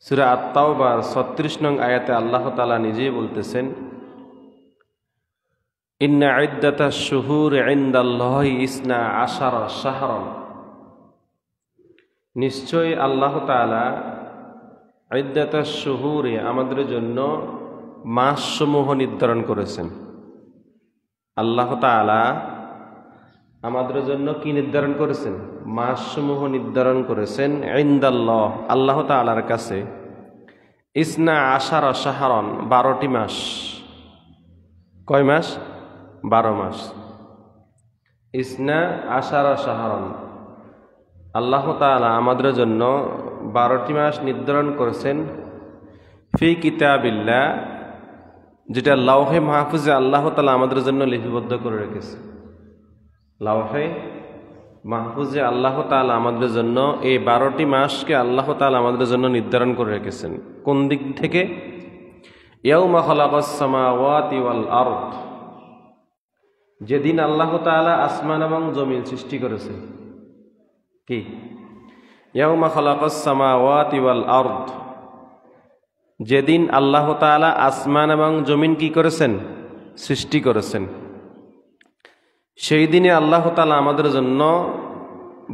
সূরা আত-তাওবার ৩৬ নং আয়াতে আল্লাহ তাআলা নিজেই বলতেছেন, ইন্না ইদ্দাতাশ শুহুরি ইনদাল্লাহি ইসনা আশারা শাহরান, নিশ্চয়ই আল্লাহ তাআলা ইদ্দাতাশ শুহুরি, আমাদের জন্য মাসসমূহ নির্ধারণ করেছেন। আল্লাহ তাআলা আমাদের জন্য কি নির্ধারণ করেছেন? মাসসমূহ নির্ধারণ করেছেন। ইনদাল্লাহ, আল্লাহ তাআলার কাছে, ইসনা আশারা শাহরান, 12টি মাস। কয় মাস? 12 মাস। ইসনা আশারা শাহরান, আল্লাহ তাআলা আমাদের জন্য 12টি মাস নির্ধারণ করেছেন। ফি কিতাবিল্লাহ, যেটা লাওহে মাহফুজে আল্লাহ তাআলা আমাদের জন্য লিপিবদ্ধ করে রেখেছে। লাওহে মাহফুজে আল্লাহ তাআলা আমাদের জন্য এই 12টি মাসকে আল্লাহ তাআলা আমাদের জন্য নির্ধারণ করে রেখেছেন। কোন দিক থেকে? ইয়াউমা খালাকাস সামাওয়াতি ওয়াল আরদ, যেদিন আল্লাহ তাআলা আসমান এবং জমিন সৃষ্টি করেছেন। কি? ইয়াউমা খালাকাস সামাওয়াতি ওয়াল আরদ, যেদিন আল্লাহ তাআলা আসমান এবং জমিন কি করেছেন? সৃষ্টি করেছেন। সেই দিনে আল্লাহ তাআলা আমাদের জন্য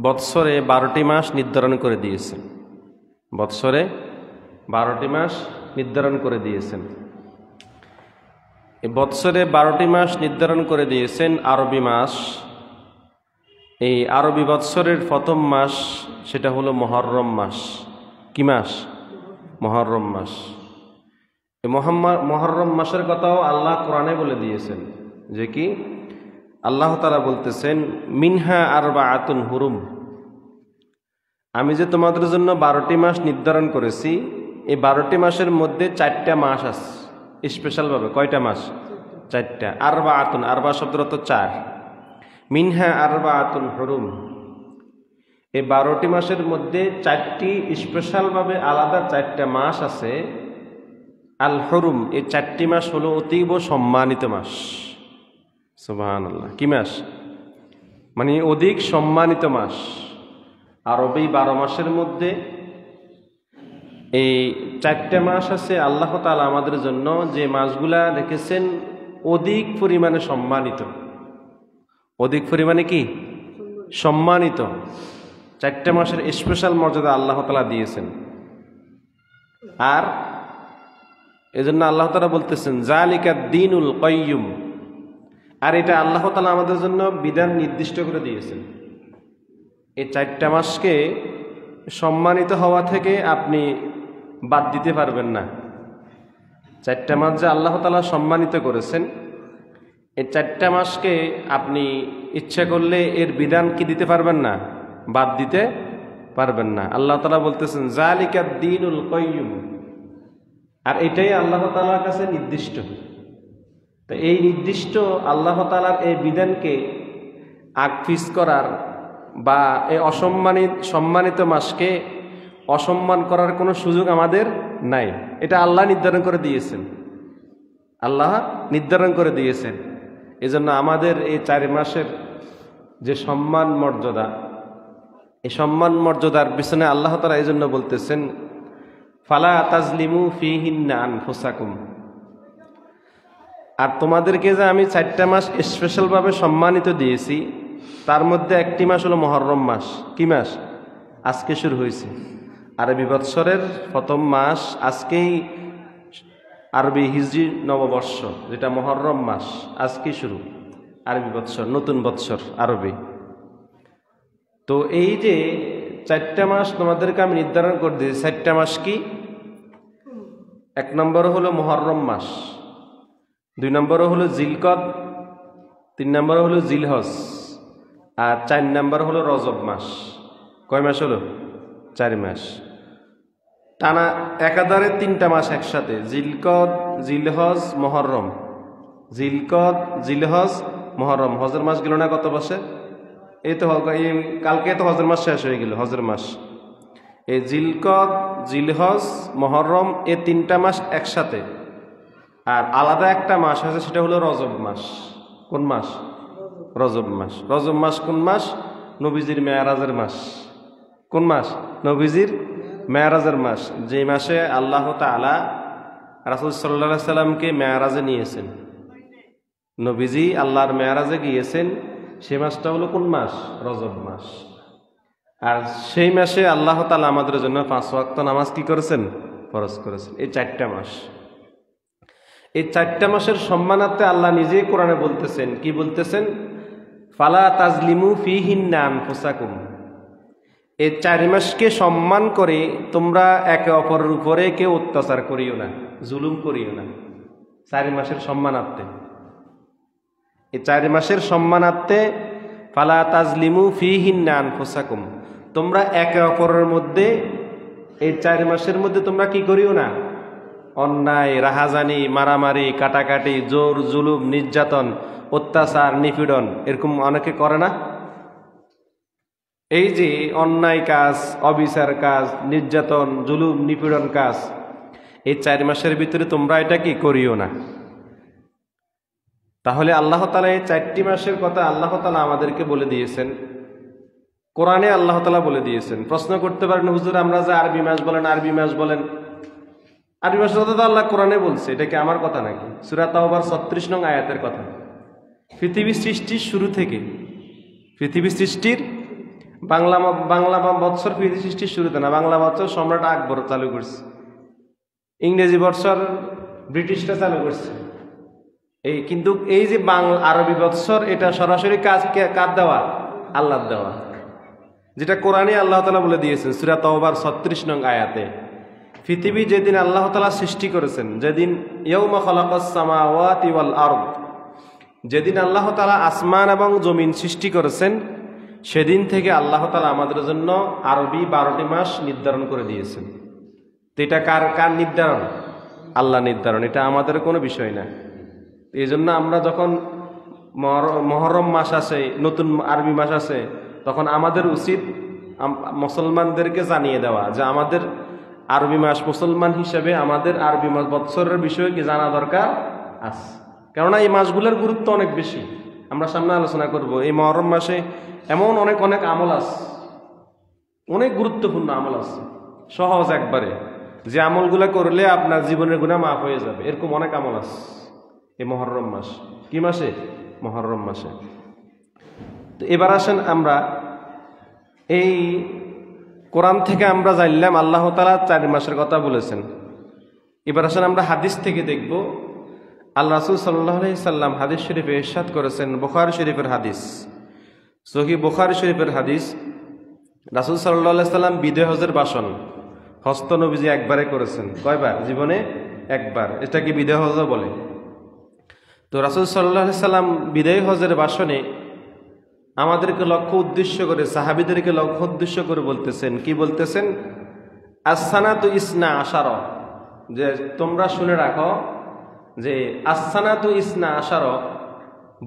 বৎসরে 12টি মাস নির্ধারণ করে দিয়েছেন। বৎসরে 12টি মাস নির্ধারণ করে দিয়েছেন। এই বৎসরে 12টি মাস নির্ধারণ করে দিয়েছেন আরবি মাস। এই আরবি বৎসরের প্রথম মাস সেটা হলো মুহররম মাস। কি মাস? মুহররম মাস। এই মুহররম মাসের কথাও আল্লাহ কোরআনে বলে দিয়েছেন, যে কি আল্লাহ তাআলা বলতেছেন, মিনহা আরবাআতুন হুরুম, আমি যে তোমাদের জন্য 12টি মাস নির্ধারণ করেছি, এই 12টি মাসের মধ্যে 4টা মাস আছে স্পেশালভাবে। কয়টা মাস? 4টা। আরবাআতুন, আরবা শব্দের অর্থ 4। মিনহা আরবাআতুন হুরুম, এই 12টি মাসের মধ্যে 4টি স্পেশালভাবে আলাদা 4টা মাস আছে। আল হুরুম, এই 4টি মাস হলো অতীব সম্মানিত মাস। সুবহানাল্লাহ। কি মাস? মানে অধিক সম্মানিত মাস। আরবি 12 মাসের মধ্যে এই 4টা মাস আছে আল্লাহ তাআলা আমাদের জন্য যে মাসগুলা রেখেছেন অধিক পরিমাণে সম্মানিত। অধিক পরিমাণে কি? সম্মানিত। 4টা মাসের স্পেশাল মর্যাদা আল্লাহ তাআলা দিয়েছেন। আর এজন্য আল্লাহ তাআলা বলতেছেন, যালিকা দ্বীনুল কাইয়্যুম, আর এটা আল্লাহ তাআলা আমাদের জন্য বিধান নির্দিষ্ট করে দিয়েছেন। এই 4টা মাসকে সম্মানিত হওয়া থেকে আপনি বাদ দিতে পারবেন না। 4টা মাস যে আল্লাহ তাআলা সম্মানিত করেছেন, এই 4টা মাসকে আপনি ইচ্ছা করলে এর বিধান কি দিতে পারবেন না? বাদ দিতে পারবেন না। আল্লাহ তাআলা বলতেছেন, যালিকা দ্বীনুল কাইয়্যুম, আর এটাই আল্লাহ তাআলার কাছে নির্দিষ্ট। তো এই নির্দিষ্ট আল্লাহ তাআলার এই বিধানকে আকফিস করার বা এই সম্মানিত মাসকে অসম্মান করার কোনো সুযোগ আমাদের নাই। এটা আল্লাহ নির্ধারণ করে দিয়েছেন। আল্লাহ নির্ধারণ করে দিয়েছেন। এজন্য আমাদের এই 4 মাসের যে সম্মান মর্যাদা, এই সম্মান মর্যাদার পিছনে আল্লাহ তাআলা এই জন্য বলতেছেন, ফালা তাজলিমু ফিহিন্না আনফুসাকুম, আর তোমাদেরকে যে আমি 4টা মাস স্পেশালভাবে সম্মানিত দিয়েছি, তার মধ্যে একটি মাস হলো মুহররম মাস। কি মাস? আজকে শুরু হয়েছে। আরবি বৎসরের প্রথম মাস আজকেই, আরবি হিজরি নববর্ষ যেটা মুহররম মাস, আজকেই শুরু আরবি বৎসর, নতুন বৎসর আরবি। তো এই যে 4টা মাস তোমাদেরকে আমি নির্ধারণ করে দিয়েছি, 4টা মাস কি? 1 নম্বর হলো মুহররম মাস, 2 নম্বর হলো জিলকদ, 3 নম্বর হলো জিলহজ, আর 4 নম্বর হলো রজব মাস। কয় মাস হলো? 4 মাস। টানা একাধারে 3টা মাস একসাথে, জিলকদ, জিলহজ, মুহররম। জিলকদ, জিলহজ, মুহররম। হজের মাস গেল না কত বছর? এই তো কালকে তো হজের মাস শেষ হয়ে গেল, হজের মাস। এই জিলকদ, জিলহজ, মুহররম, এই 3টা মাস একসাথে। আর আলাদা একটা মাস আছে, সেটা হলো রজব মাস। কোন মাস? রজব মাস। রজব মাস কোন মাস? নবীজির মেয়ারাজের মাস। কোন মাস? নবীজির মেয়ারাজের মাস, যে মাসে আল্লাহ তাআলা রাসূল সাল্লাল্লাহু আলাইহি সাল্লামকে মেয়ারাজে নিয়েছেন। নবীজি আল্লাহর মেয়ারাজে গিয়েছেন, সে মাসটা হলো কোন মাস? রজব মাস। আর সেই মাসে আল্লাহ তাআলা আমাদের জন্য 5 ওয়াক্ত নামাজ কি করেছেন? ফরজ করেছেন। এই 4টা মাস, এই 4টা মাসের সম্মানার্থে আল্লাহ নিজেই কোরআনে বলতেছেন, কি বলতেছেন? ফালা তাজলিমু ফিহিন্না আনফুসাকুম। এই 4 মাসকে সম্মান করে তোমরা একে অপরের উপরে কেউ অত্যাচার করিও না, জুলুম করিও না। 4 মাসের সম্মানার্থে, এই 4 মাসের সম্মানার্থে ফালা তাজলিমু ফিহিন্না আনফুসাকুম, তোমরা একে অপরের মধ্যে এই 4 মাসের মধ্যে তোমরা কি করিও না? অন্যায়, রাহাজানি, মারামারি, কাটাকাটি, জোর জুলুম, নির্যাতন, অত্যাচার, নিপীড়ন, এরকম অনেকে করে না? এই যে অন্যায় কাজ, অবিচার কাজ, নির্যাতন, জুলুম, নিপীড়ন কাজ, এই 4 মাসের ভিতরে তোমরা এটা কি করিও না। তাহলে আল্লাহ তাআলা এই 4টি মাসের কথা আল্লাহ তাআলা আমাদেরকে বলে দিয়েছেন, কোরআনে আল্লাহ তাআলা বলে দিয়েছেন। প্রশ্ন করতে পারেন, হুজুর আমরা যে আরবি মাস বলেন, আরবি মাস বলেন, আরবি মাসের কথা তো আল্লাহ কোরআনে বলছে, এটা কি আমার কথা নাকি? সূরা তাওবার 36 নং আয়াতের কথা। পৃথিবী সৃষ্টির শুরু থেকে, পৃথিবী সৃষ্টির বাংলা বৎসর পৃথিবী সৃষ্টির শুরুতে না, বাংলা বৎসর সম্রাট আকবর চালু করছে, ইংরেজি বৎসর ব্রিটিশরা চালু করছে। এই কিন্তু এই যে আরবি বৎসর, এটা সরাসরি কার দেওয়া? আল্লাহর দেওয়া, যেটা কোরআনে আল্লাহ তাআলা বলে দিয়েছেন সূরা তাওবার 36 নং আয়াতে। পৃথিবী যেদিন আল্লাহ তাআলা সৃষ্টি করেছেন, যেদিন ইয়াউমা খালাকাস সামাওয়াতি ওয়াল আরদ, যেদিন আল্লাহ তাআলা আসমান এবং জমিন সৃষ্টি করেছেন, সেদিন থেকে আল্লাহ তাআলা আমাদের জন্য আরবি 12টি মাস নির্ধারণ করে দিয়েছেন। তো এটা কার নির্ধারণ? আল্লাহ নির্ধারণ, এটা আমাদের কোনো বিষয় না। এই জন্য আমরা যখন মহরম মাস আসে, নতুন আরবি মাস আসে, তখন আমাদের উচিত মুসলমানদেরকে জানিয়ে দেওয়া যে আমাদের আরবি মাস, মুসলমান হিসেবে আমাদের আরবি মাস বৎসরের বিষয়ে কি জানা দরকার আছে। কেননা এই মাসগুলোর গুরুত্ব অনেক বেশি, আমরা সামনে আলোচনা করব। এই মহরম মাসে এমন অনেক আমল আছে, অনেক গুরুত্বপূর্ণ আমল আছে, সহজ একবারে, যে আমলগুলো করলে আপনার জীবনের গুনাহ মাফ হয়ে যাবে, এরকম অনেক আমল আছে এই মহরম মাস। কি মাসে? মহরম মাসে। তো এবার আসেন আমরা এই কোরআন থেকে আমরা জানলাম আল্লাহ তাআলা 4 মাসের কথা বলেছেন। এবার আসেন আমরা হাদিস থেকে দেখব। আল্লাহ রাসূল সাল্লাল্লাহু আলাইহি সাল্লাম হাদিস শরীফে ইরশাদ করেছেন, বুখারী শরীফের হাদিস, সহিহ বুখারী শরীফের হাদিস, রাসূল সাল্লাল্লাহু আলাইহি সাল্লাম বিদায় হজের ভাষণ হস্ত নবীজি একবারে করেছেন। কয়বার? জীবনে একবার। এটাকে বিদায় হজ বলে। তো রাসূল সাল্লাল্লাহু আলাইহি সাল্লাম বিদায় হজের ভাষণে আমাদেরকে লক্ষ্য উদ্দেশ্য করে, সাহাবীদেরকে লক্ষ্য উদ্দেশ্য করে বলতেছেন, কি বলতেছেন? আসসানাতু ইসনা আশারা, যে তোমরা শুনে রাখো যে আসসানাতু ইসনা আশারা,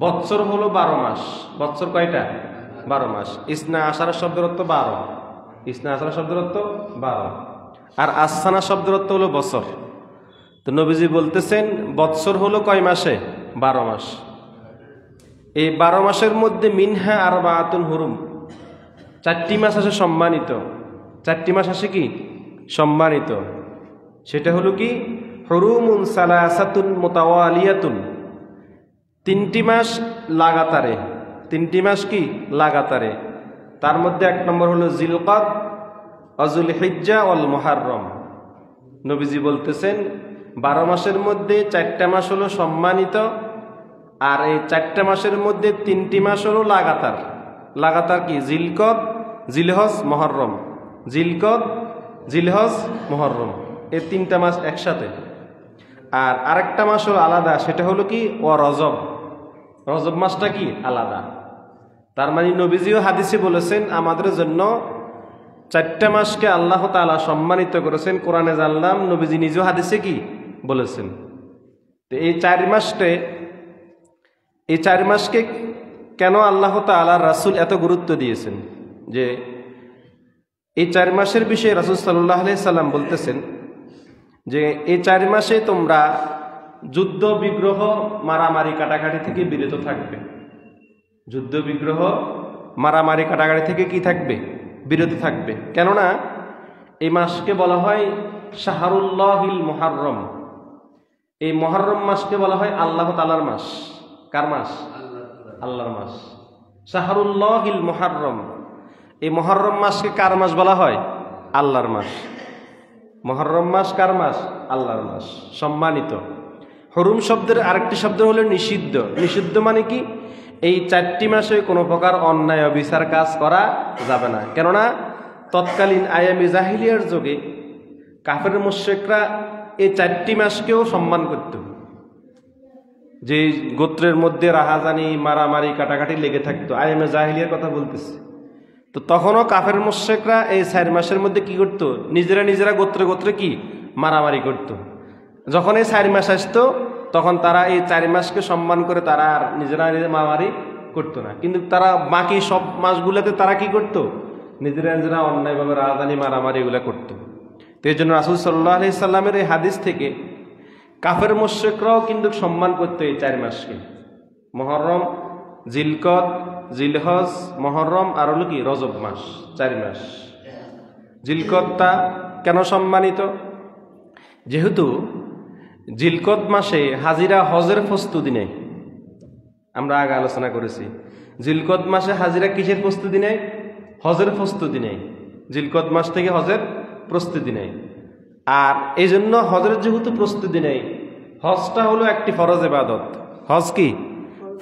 বৎসর হলো 12 মাস। বৎসর কয়টা? 12 মাস। ইসনা আশারা শব্দের অর্থ 12, ইসনা আশারা শব্দের অর্থ 12, আর আসসানা শব্দের অর্থ হলো বছর। তো নবীজি বলতেছেন বৎসর হলো কয় মাসে? 12 মাস। এই 12 মাসের মধ্যে মিনহা আরবাআতুন হুরুম, 4টি মাস আছে সম্মানিত। 4টি মাস আছে কি? সম্মানিত। সেটা হলো কি? হুরুমুন সালাসাতুন মুতাওয়ালিয়াতুন, 3টি মাস লাগাতারে। 3টি মাস কি? লাগাতারে। তার মধ্যে 1 নম্বর হলো জিলকাদ, যুলহিজ্জা ওয়াল মুহাররম। নবীজি বলতেছেন 12 মাসের মধ্যে 4টা মাস হলো সম্মানিত, আর এই 4টা মাসের মধ্যে 3টি মাস হলো লাগাতার। লাগাতার কি? জিলকদ, জিলহজ, মুহররম। জিলকদ, জিলহজ, মুহররম, এই 3টা মাস একসাথে। আর আরেকটা মাস হলো আলাদা, সেটা হলো কি? ও রজব। রজব মাসটা কি? আলাদা। তার মানে নবীজিও হাদিসে বলেছেন আমাদের জন্য 4টা মাসকে আল্লাহ তাআলা সম্মানিত করেছেন। কোরআনে জানলাম, নবীজি নিজেও হাদিসে কি বলেছেন। তো এই 4 মাসকে কেন আল্লাহ তাআলা রাসূল এত গুরুত্ব দিয়েছেন? যে এই 4 মাসের বিষয়ে রাসূল সাল্লাল্লাহু আলাইহি সাল্লাম বলতেছেন যে এই 4 মাসে তোমরা যুদ্ধ বিগ্রহ, মারামারি, কাটাকাটি থেকে বিরত থাকবে। যুদ্ধ বিগ্রহ, মারামারি, কাটাকাটি থেকে কি থাকবে? বিরত থাকবে। কেননা এই মাসকে বলা হয় শাহরুল্লাহিল মুহাররম। এই মুহররম মাসকে বলা হয় আল্লাহ তাআলার মাস। কার মাস? আল্লাহর মাস। শাহরুল্লাহিল মুহাররম, এই মুহররম মাসকে কার মাস বলা হয়? আল্লাহর মাস। মুহররম মাস কার মাস? আল্লাহর মাস, সম্মানিত। হুরুম শব্দের আরেকটি শব্দ হলো নিষিদ্ধ। নিষিদ্ধ মানে কি? এই 4টি মাসে কোনো প্রকার অন্যায় অবিচার কাজ করা যাবে না। কেননা তৎকালীন আয়ামে জাহিলিয়ার যুগে কাফের মুশরিকরা এই 4টি মাসকেও সম্মান করত। যে গোত্রের মধ্যে রাহাজানি, মারামারি, কাটাকাটি লেগে থাকতো, আয়ামে জাহিলিয়ার কথা বলতেছে। তো তখনও কাফের মুশরিকরা এই 4 মাসের মধ্যে কি করত? নিজেরা নিজেরা গোত্রে গোত্রে কি মারামারি করত। যখন এই 4 মাস আসতো তখন তারা এই 4 মাসকে সম্মান করে তারা আর নিজেরা নিজেরা মারামারি করতো না। কিন্তু তারা বাকি সব মাসগুলোতে তারা কি করত? নিজেরা নিজেরা অন্যায়ভাবে রাহাজানি, মারামারি এগুলো করত। তো এই জন্য রাসূল সাল্লাল্লাহু আলাইহি সাল্লামের এই হাদিস থেকে কাফের মুশরিকরাও কিন্তু সম্মান করতো এই 4 মাসকে। মুহররম, জিলকদ, জিলহজ, মুহররম আর হলো কি রজব মাস, 4 মাস। জিলকদটা কেন সম্মানিত? যেহেতু জিলকদ মাসে হাজিরা হজের প্রস্তুতি নেয়। আমরা আগে আলোচনা করেছি জিলকদ মাসে হাজিরা কিসের প্রস্তুতি নেয়? হজের প্রস্তুতি নেয়। জিলকদ মাস থেকে হজের প্রস্তুতি নেয়। আর এই জন্য হজের যেহেতু প্রস্তুতি নেই, হজটা হলো একটি ফরজ ইবাদত। হজ কি?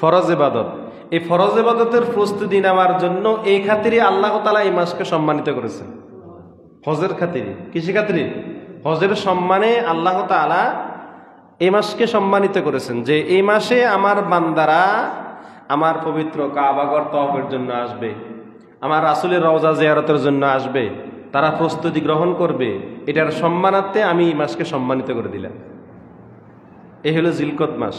ফরজ ইবাদত। এই ফরজ ইবাদতের প্রস্তুতি নেওয়ার জন্য এই খাতিরে আল্লাহ তাআলা এই মাসকে সম্মানিত করেছেন। হজের খাতিরে, কিসের খাতিরে? হজের সম্মানে আল্লাহ তাআলা এই মাসকে সম্মানিত করেছেন যে এই মাসে আমার বান্দারা আমার পবিত্র কাবাগর তওয়াফের জন্য আসবে, আমার রাসূলের রওজা জিয়ারতের জন্য আসবে, তারা প্রস্তুতি গ্রহণ করবে। এটার সম্মানার্থে আমি এই মাসকে সম্মানিত করে দিলাম। এই হলো জিলকদ মাস।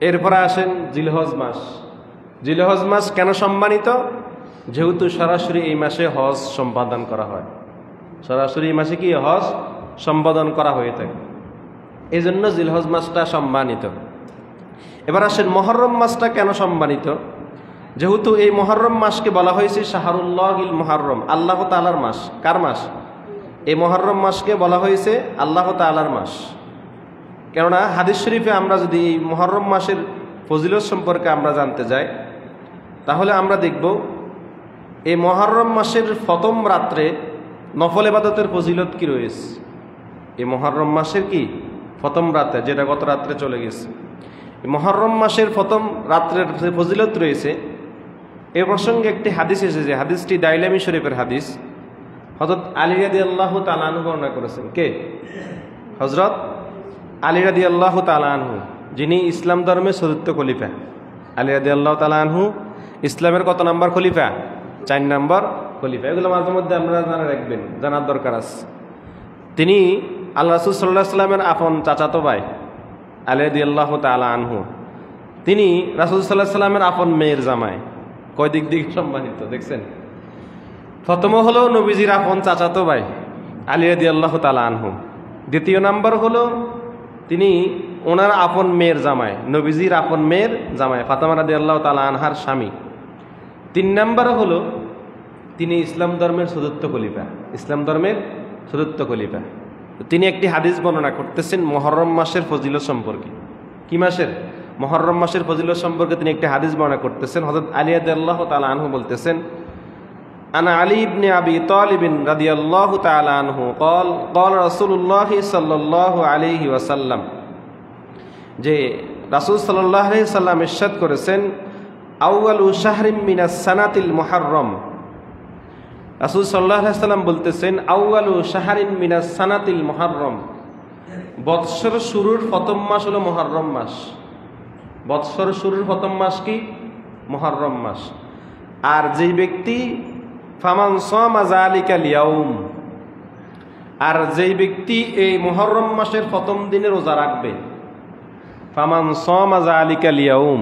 এরপরে আসেন জিলহজ মাস। জিলহজ মাস কেন সম্মানিত? যেহেতু সরাসরি এই মাসে হজ সম্পাদন করা হয়। সরাসরি এই মাসে কি হজ সম্পাদন করা হয়ে থাকে, এই জন্য জিলহজ মাসটা সম্মানিত। এবার আসেন মুহররম মাসটা কেন সম্মানিত? যেহেতু এই মুহররম মাসকে বলা হয়েছে শাহরুল্লাহিল মুহাররম, আল্লাহ তাআলার মাস। কার মাস? এই মুহররম মাসকে বলা হয়েছে আল্লাহ তাআলার মাস। কেননা হাদিস শরীফে আমরা যদি এই মুহররম মাসের ফজিলত সম্পর্কে আমরা জানতে যাই, তাহলে আমরা দেখব এই মুহররম মাসের প্রথম রাত্রে নফল ইবাদতের ফজিলত কি রয়েছে। এই মুহররম মাসের কি প্রথম রাতে, যেটা গত রাত্রে চলে গেছে, মুহররম মাসের প্রথম রাত্রের যে ফজিলত রয়েছে, এ প্রসঙ্গে একটি হাদিস এসেছে। হাদিসটি দাইলামি শরীফের হাদিস। হযরত আলী রাদিয়াল্লাহু তাআলা আনহু বর্ণনা করেছেন। কে? হযরত আলী রাদিয়াল্লাহু তাআলা আনহু, যিনি ইসলাম ধর্মের চতুর্থ খলিফা। আলী রাদিয়াল্লাহু তাআলা আনহু ইসলামের কত নম্বর খলিফা? 4 নম্বর খলিফা। এগুলো মাঝে মধ্যে আমরা জানা রাখবেন, জানার দরকার আছে। তিনি আল্লাহ রাসূল সাল্লাল্লাহু আলাইহি ওয়াসাল্লামের আপন চাচাতো ভাই আলী রাদিয়াল্লাহু তাআলা আনহু। তিনি রাসূল সাল্লাল্লাহু আলাইহি ওয়াসাল্লামের আপন মেয়ের জামাই। কয় দিক দিক সম্মানিত দেখছেন। প্রথম হলো নবীজির আপন চাচাতো ভাই আলী রাদিয়াল্লাহু তাআলা আনহু। দ্বিতীয় নাম্বার হলো তিনি ওনার আপন মেয়ের জামাই, নবীজির আপন মেয়ের জামাই ফাতেমা রাদিয়াল্লাহু তাআলা আনহার স্বামী। 3 নাম্বার হলো তিনি ইসলাম ধর্মের চতুর্থ খলিফা। ইসলাম ধর্মের চতুর্থ খলিফা। তিনি একটি হাদিস বর্ণনা করতেছেন মুহররম মাসের ফজিলত সম্পর্কে। কি মাসের? মুহররম মাসের ফজিলত সম্পর্কে তিনি একটি হাদিস বর্ণনা করতেছেন। হযরত আলী রাদিয়াল্লাহু তাআলা আনহু বলতেছেন, আনা আলী ইবনে আবি তালিব রাদিয়াল্লাহু তাআলা আনহু قال قال রাসূলুল্লাহ সাল্লাল্লাহু আলাইহি ওয়াসাল্লাম, যে রাসূল সাল্লাল্লাহু আলাইহি সাল্লাম ইরশাদ করেছেন, আউয়ালু শাহরিম মিনাস সানাতিল মুহররম। রাসূল সাল্লাল্লাহু আলাইহি সাল্লাম বলতেছেন, আউয়ালু শাহরিন মিনাস সানাতিল মুহররম, বৎসর শুরুর প্রথম মাস হলো মুহররম মাস। বৎসর শুরুর প্রথম মাস কি? মুহররম মাস। আর যেই ব্যক্তি ফামান সামা যালিকাল ইয়াউম, আর যেই ব্যক্তি এই মুহররম মাসের প্রথম দিনে রোজা রাখবে, ফামান সামা যালিকাল ইয়াউম,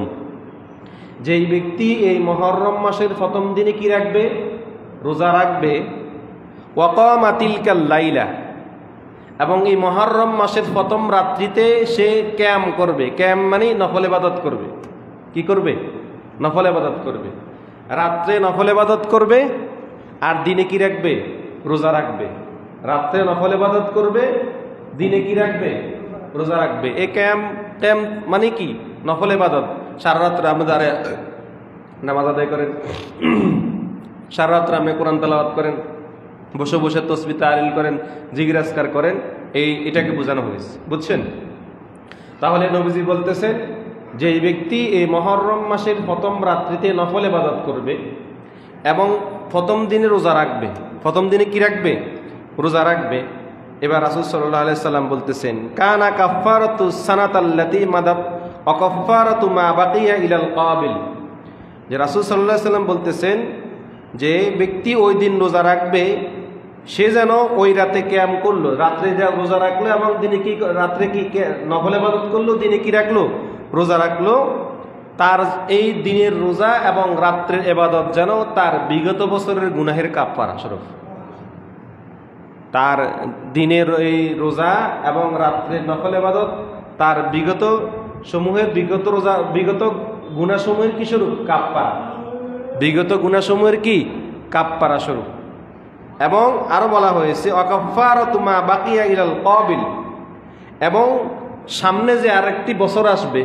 যেই ব্যক্তি এই মুহররম মাসের প্রথম দিনে কি রাখবে? রোজা রাখবে। ওয়া কামা তিলকাল লাইলা, এবং এই মুহররম মাসের প্রথম রাত্রিতে সে ক্যাম করবে। ক্যাম মানে নফল ইবাদত করবে। কি করবে? নফল ইবাদত করবে। রাত্রে নফল ইবাদত করবে আর দিনে কি রাখবে? রোজা রাখবে, রাত্রে নফল ইবাদত করবে, দিনে কি রাখবে? রোজা রাখবে। এই ক্যাম ক্যাম মানে কি? নফল ইবাদত। সারা রাত্রে আপনি দাঁড়ে নামাজ আদায় করেন, সারা রাত্রে আপনি কোরআন তেলাওয়াত করেন, বসে বসে তসবিহ তাহলিল করেন, জিকির আজকার করেন, এটাকে বোঝানো হয়েছে। বুঝছেন? তাহলে নবীজি বলতেছেন যে এই ব্যক্তি এই মুহররম মাসের প্রথম রাত্রিতে নফল ইবাদত করবে এবং প্রথম দিনে রোজা রাখবে। প্রথম দিনে কি রাখবে? রোজা রাখবে। এবার রাসূল সাল্লাল্লাহু আলাইহি সাল্লাম বলতেছেন, কানা কাফফারাতু সানাতাল্লাতী মাদাত ওয়া কাফফারাতু মা বাকিয়া ইলাল কাবিল। যে রাসূল সাল্লাল্লাহু আলাইহি সাল্লাম বলতেছেন যে ব্যক্তি ওই দিন রোজা রাখবে, সে যেন ওই রাতে কিয়াম করলো, রাত্রে যা রোজা রাখলো এবং দিনে কি রাত্রে কি নফল ইবাদত করলো, দিনে কি রাখলো? রোজা রাখলো। তার এই দিনের রোজা এবং রাত্রের ইবাদত যেন তার বিগত বছরের গুনাহের কাফফারা স্বরূপ। তার দিনের এই রোজা এবং রাত্রের নফল ইবাদত তার বিগত গুনাহসমূহের কি স্বরূপ? কাফফারা। বিগত গুনাহসমূহের কি? কাফফারা স্বরূপ। এবং আরো বলা হয়েছে ওয়াকাফফারাতু মা বাকিয়া ইলাল কাবিল, এবং সামনে যে আরেকটি বছর আসবে,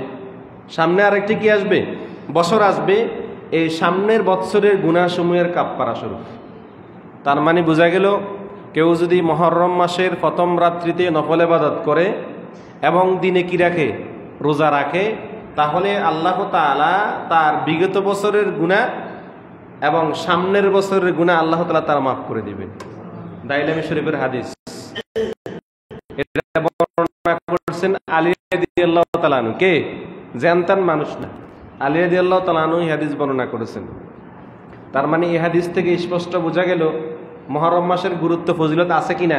সামনে আরেকটি কি আসবে? বছর আসবে, এই সামনের বছরের গুনাহসমূহের কাফফারা স্বরূপ। তার মানে বোঝা গেল, কেউ যদি মুহররম মাসের প্রথম রাত্রিতে নফল ইবাদত করে এবং দিনে কি রাখে? রোজা রাখে, তাহলে আল্লাহ তাআলা তার বিগত বছরের গুনাহ এবং সামনের বছরের গুনাহ আল্লাহ তাআলা তার মাফ করে দিবেন। দাইলামি শরীফের হাদিস। এটা বর্ণনা করেছেন আলী রাদিয়াল্লাহু তাআলা আনহু। কে? জানতাম মানুষ না, আলী রাদিয়াল্লাহু তাআলা আনহু এই হাদিস বর্ণনা করেছেন। তার মানে এই হাদিস থেকে স্পষ্ট বোঝা গেল মুহররম মাসের গুরুত্ব ফজিলত আছে কিনা।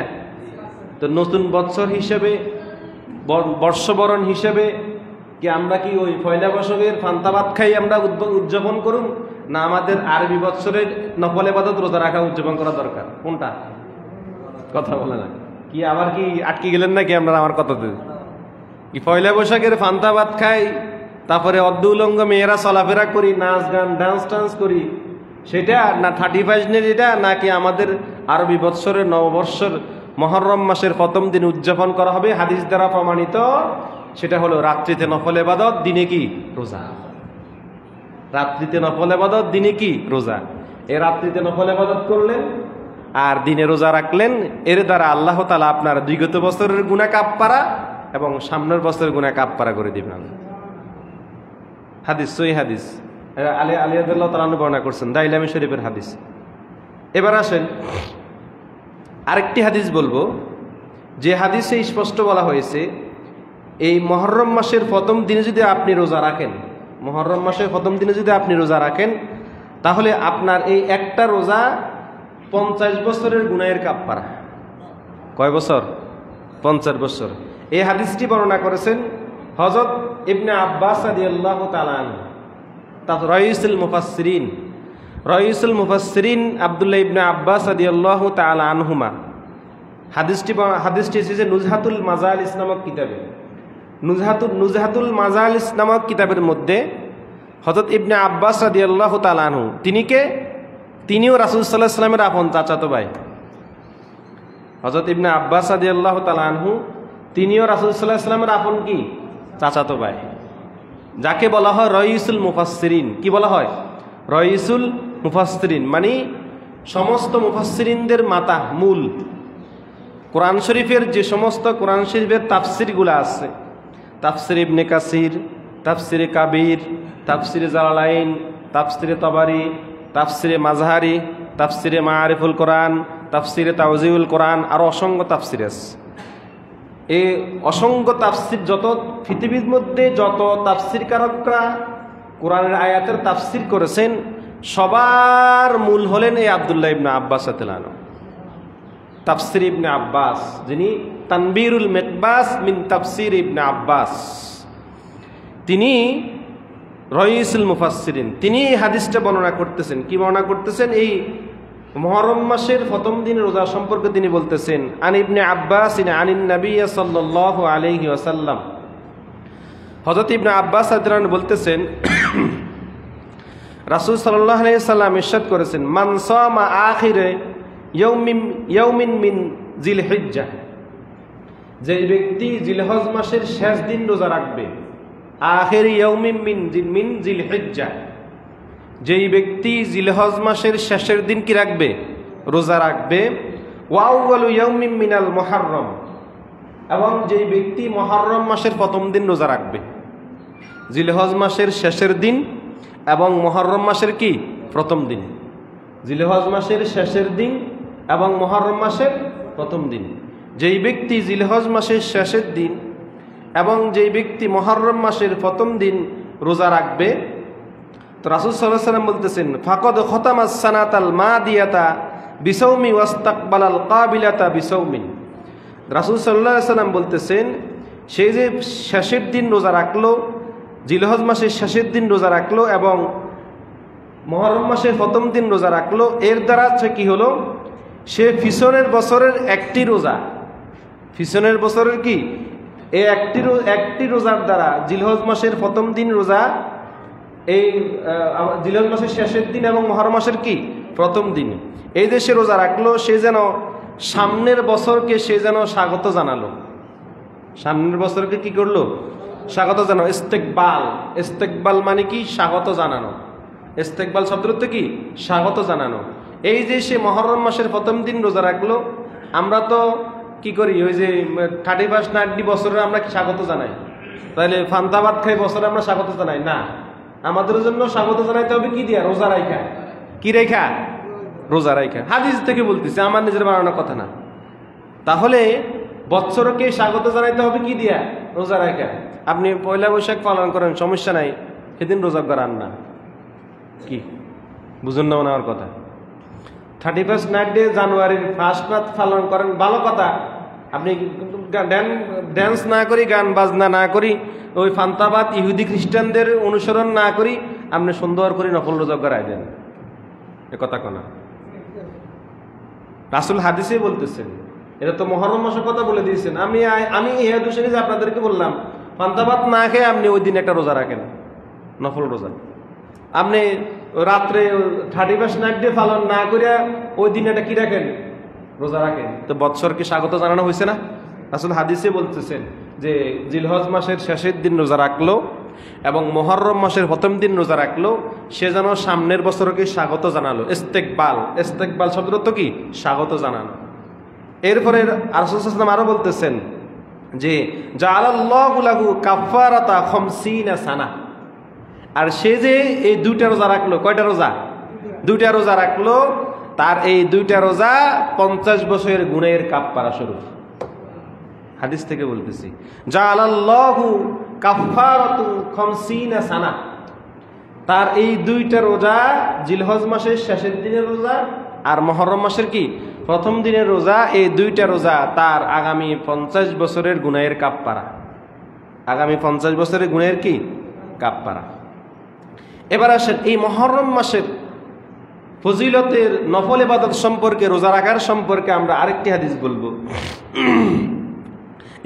তো নতুন বৎসর হিসেবে, বর্ষবরণ হিসেবে কি আমরা কি ওই পয়লা বৈশাখের ফান্তাবাদ খাই আমরা উদযাপন করুন, না আমাদের আরবি বৎসরের নফল ইবাদত রোজা রাখা উদযাপন করা দরকার? কোনটা? কথা বলে না কি? আবার কি আটকে গেলেন নাকি আপনারা আমার কথাতে? কি পয়লা বৈশাখের ফান্তাবাদ খাই, তারপরে অর্ধ উলঙ্গ মেয়েরা চলাফেরা করি, নাচ গান ডান্স টান্স করি, সেটা না 31 এটা, নাকি আমাদের আরবি বৎসরের নববর্ষের মুহররম মাসের প্রথম দিন উদযাপন করা হবে? হাদিস দ্বারা প্রমাণিত সেটা হলো রাত্রিতে নফল ইবাদত, দিনে কি? রোজা। রাত্রিতে নফল ইবাদত, দিনে কি? রোজা। এই রাত্রিতে নফল ইবাদত করলেন আর দিনে রোজা রাখলেন, এর দ্বারা আল্লাহ তাআলা আপনার বিগত বছরের গুনাহ কাফফারা এবং সামনের বছরের গুনাহ কাফফারা করে দিবেন। হাদিস, সহিহ হাদিস, আলী রাদিয়াল্লাহু তাআলা বর্ণনা করছেন, দাইলামি শরীফের হাদিস। এবার আসেন আরেকটি হাদিস বলবো, যে হাদিসে স্পষ্ট বলা হয়েছে এই মুহররম মাসের প্রথম দিনে যদি আপনি রোজা রাখেন, মুহররম মাসের প্রথম দিনে যদি আপনি রোজা রাখেন, তাহলে আপনার এই একটা রোজা 50 বছরের গুনাহের কাফফারা। কয় বছর? 50 বছর। এই হাদিসটি বর্ণনা করেছেন হযরত ইবনে আব্বাস রাদিয়াল্লাহু তাআলা আনহু, তার রাইসুল মুফাসসিরিন আব্দুল্লাহ ইবনে আব্বাস রাদিয়াল্লাহু তাআলা আনহুমা। হাদিসটি এসেছে নুজহাতুল মাজালিস নামক কিতাবে। নুজহাতুল মাজালিস নামক কিতাবের মধ্যে হযরত ইবনে আব্বাস রাদিয়াল্লাহু তাআলা আনহু, তিনিও রাসূল সাল্লাল্লাহু আলাইহি ওয়াসাল্লামের আপন চাচাতো ভাই। হযরত ইবনে আব্বাস রাদিয়াল্লাহু তাআলা আনহু তিনিও রাসূল সাল্লাল্লাহু আলাইহি ওয়াসাল্লামের আপন কি? চাচাতো ভাই, যাকে বলা হয় রাইসুল মুফাসসিরিন। কি বলা হয়? রাইসুল মুফাসসিরিন, মানে সমস্ত মুফাসসিরিনদের মাতা, মূল। কোরআন শরীফের যে সমস্ত কোরআন শরীফের তাফসিরগুলো আছে, তাফসির ইবনে কাসির, তাফসিরে কাবির, তাফসিরে জালালাইন, তাফসিরে তাবারি, তাফসিরে মাজহারি, তাফসিরে মাআরিফুল কোরআন, তাফসিরে তাওজিউল কোরআন, আর অসংখ্য তাফসির আছে। এই অসংখ্য তাফসির, যত পৃথিবীর মধ্যে যত তাফসিরকারকরা কোরআনের আয়াতের তাফসির করেছেন, সবার মূল হলেন এই আব্দুল্লাহ ইবনে আব্বাস রাদিয়াল্লাহু আনহু। তাফসির ইবনে আব্বাস, যিনি তানবীরুল মিকবাস মিন তাফসির ইবনে আব্বাস, তিনি রাইসুল মুফাসসিরিন। তিনি এই হাদিসটা বর্ণনা করতেছেন। কি বর্ণনা করতেছেন? এই মুহররম মাসের প্রথম দিন রোজা সম্পর্কে তিনি বলতেছেন, আন ইবনে আব্বাস আনিন নবী সাল্লাল্লাহু আলাইহি ওয়াসাল্লাম। হযরত ইবনে আব্বাস রাদিয়াল্লাহু আনহু বলতেছেন, রাসূল সাল্লাল্লাহু আলাইহি ওয়াসাল্লাম ইরশাদ করেছেন, মান সামা আখিরে ইয়াউমিন মিন জিলহিজ্জাহ, যে ব্যক্তি জিলহজ মাসের শেষ দিন রোজা রাখবে, আখির ইয়াউমিন মিন জিলহিজ্জাহ, যেই ব্যক্তি জিলহজ মাসের শেষের দিন কি রাখবে, রোজা রাখবে, ওয়া আউয়ালু ইয়াউমিন মিনাল মুহাররম, এবং যেই ব্যক্তি মুহররম মাসের প্রথম দিন রোজা রাখবে। জিলহজ মাসের শেষের দিন এবং মুহররম মাসের কি প্রথম দিন, জিলহজ মাসের শেষের দিন এবং মুহররম মাসের প্রথম দিন। যেই ব্যক্তি জিলহজ মাসের শেষের দিন এবং যেই ব্যক্তি মুহররম মাসের প্রথম দিন রোজা রাখবে, তো রাসূল সাল্লাল্লাহু আলাইহি ওয়াসাল্লাম বলতেছেন ফাকাদ খতামাস সানাতাল মাদিয়াতা বিসাউমি ওয়াস্তাকবালাল কাবিলাতা বিসাউমিন। রাসূল সাল্লাল্লাহু আলাইহি ওয়াসাল্লাম বলতেছেন, সেই যে শেষের দিন রোজা রাখলো, জিলহজ মাসের শেষের দিন রোজা রাখলো এবং মুহররম মাসের প্রথম দিন রোজা রাখলো, এর দ্বারা কি হলো, সে পিছনের বছরের একটি রোজা, পিছনের বছরের কি এই একটি রোজার দ্বারা, জিলহজ মাসের প্রথম দিন রোজা, এই জিলহজ মাসের শেষের দিন এবং মুহররম মাসের কি প্রথম দিন, এই দেশে রোজা রাখলো, সে যেন সামনের বছরকে সে যেন স্বাগত জানালো, সামনের বছরকে কি করলো, স্বাগত জানানো। ইস্তেকবাল মানে কি স্বাগত জানানো, ইস্তেকবাল শব্দটা কি স্বাগত জানানো। এই যে সে মুহররম মাসের প্রথম দিন রোজা রাখলো, আমরা তো কি করি, ওই যে 31 নাইট বছরে আমরা কি স্বাগত জানাই, তাহলে ফান্তাবাদ খাই বছরে আমরা স্বাগত জানাই না, আমাদের জন্য স্বাগত জানাইতে হবে কি দিয়া, রোজা রাইখা। কি রেখা? রোজা রাইখা। হাদিস থেকে বলতেছে, আমার নিজের বানানোর কথা না। তাহলে বৎসরকে স্বাগত জানাইতে হবে কি দিয়া, রোজা রাইখা। আপনি পয়লা বৈশাখ পালন করেন, সমস্যা নাই, সেদিন রোজা করান না, কি বুঝুন না আমার কথা। 31 নাইট ডে জানুয়ারির ফার্স্ট নাইট পালন করেন, ভালো কথা। আপনি ড্যান্স না করি, গান বাজনা না করি, ওই ফান্তাবাদ ইহুদি খ্রিস্টানদের অনুসরণ না করি, আপনি সুন্দর করে নফল রোজা করাই দেন, এ কথা কোনা। রাসূল হাদিসে বলতেছেন, এটা তো মুহররম মাসের কথা বলে দিয়েছেন। আমি ইহাদ হোসেন যে আপনাদেরকে বললাম, ফান্তাবাদ না খেয়ে আপনি ওই দিন একটা রোজা রাখেন, নফল রোজা। আপনি রাত্রে 31 নাইট ডে পালন না করিয়া ওই দিন এটা কি রাখেন, রোজা রাখেন, তো বৎসরকে স্বাগত জানানো হয়েছে না? রাসূল হাদিসে বলতেছেন যে জিলহজ মাসের শেষের দিন রোজা রাখলো এবং মুহররম মাসের প্রথম দিন রোজা রাখলো, সে যেন সামনের বছরকে স্বাগত জানালো। ইস্তেকবাল শব্দ তো কি স্বাগত জানানো। এরপরে রাসূল সাল্লাল্লাহু আলাইহি ওয়াসাল্লাম আরো বলতেছেন যে জাআলাল্লাহু লাহু কাফারাতা 50 সানা, আর সে যে এই দুইটা রোজা রাখলো, কয়টা রোজা? দুইটা রোজা রাখলো, তার এই দুইটা রোজা 50 বছরের গুনাহের কাফারা স্বরূপ। হাদিস থেকে বলতেছি, জাআলাল্লাহু কাফারাতু 50 সানা, তার এই দুইটা রোজা, জিলহজ মাসের শেষের দিনের রোজা আর মুহররম মাসের কি প্রথম দিনের রোজা, এই দুইটা রোজা তার আগামী 50 বছরের গুনাহের কাফারা, আগামী 50 বছরের গুনাহের কি কাফারা। এবার আসেন এই মুহররম মাসের ফজিলতের নফল ইবাদত সম্পর্কে, রোজা রাখার সম্পর্কে আমরা আরেকটি হাদিস বলবো।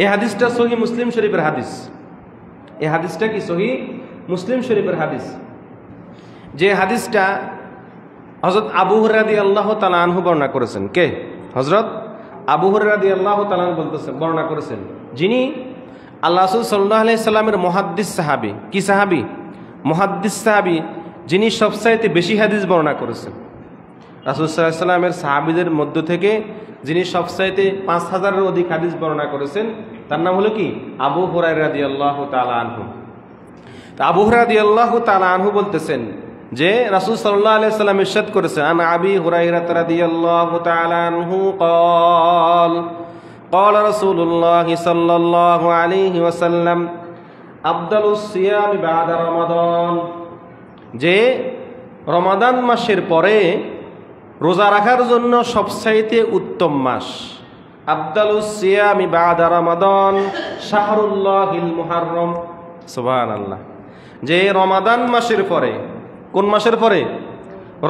এই হাদিসটা সহিহ মুসলিম শরীফের হাদিস। এই হাদিসটা কি সহিহ মুসলিম শরীফের হাদিস। যে হাদিসটা হযরত আবু হুরায়রা রাদিয়াল্লাহু তাআলা আনহু বর্ণনা করেছেন। কে? হযরত আবু হুরায়রা রাদিয়াল্লাহু তাআলা বলতেছেন, বর্ণনা করেছেন, যিনি আল্লাহ রাসূল সাল্লাল্লাহু আলাইহি সাল্লামের মুহাদ্দিস সাহাবী। কি সাহাবী? মুহাদ্দিস সাহাবী, যিনি সবচাইতে বেশি হাদিস বর্ণনা করেছেন। রাসূল সাল্লাল্লাহু আলাইহি সাল্লামের সাহাবীদের মধ্য থেকে যিনি সবচাইতে 5000-এর অধিক হাদিস বর্ণনা করেছেন, তার নাম হলো কি আবু হুরায়রা রাদিয়াল্লাহু তাআলা আনহু। তো আবু হুরায়রা রাদিয়াল্লাহু তাআলা আনহু বলতেছেন যে রাসূল সাল্লাল্লাহু আলাইহি সাল্লাম ইরশাদ করেছেন, আন আবি হুরায়রা রাদিয়াল্লাহু তাআলা আনহু قال قال رسول الله صلى الله عليه وسلم আফদালুস সিয়াম বা'দা রমাদান, যে রমাদান মাসের পরে রোজা রাখার জন্য সবচাইতে উত্তম মাস। আফদালুস সিয়াম বা'দা রমাদান শাহরুল্লাহিল মুহাররম। সুবহানাল্লাহ। যে রমাদান মাসের পরে, কোন মাসের পরে?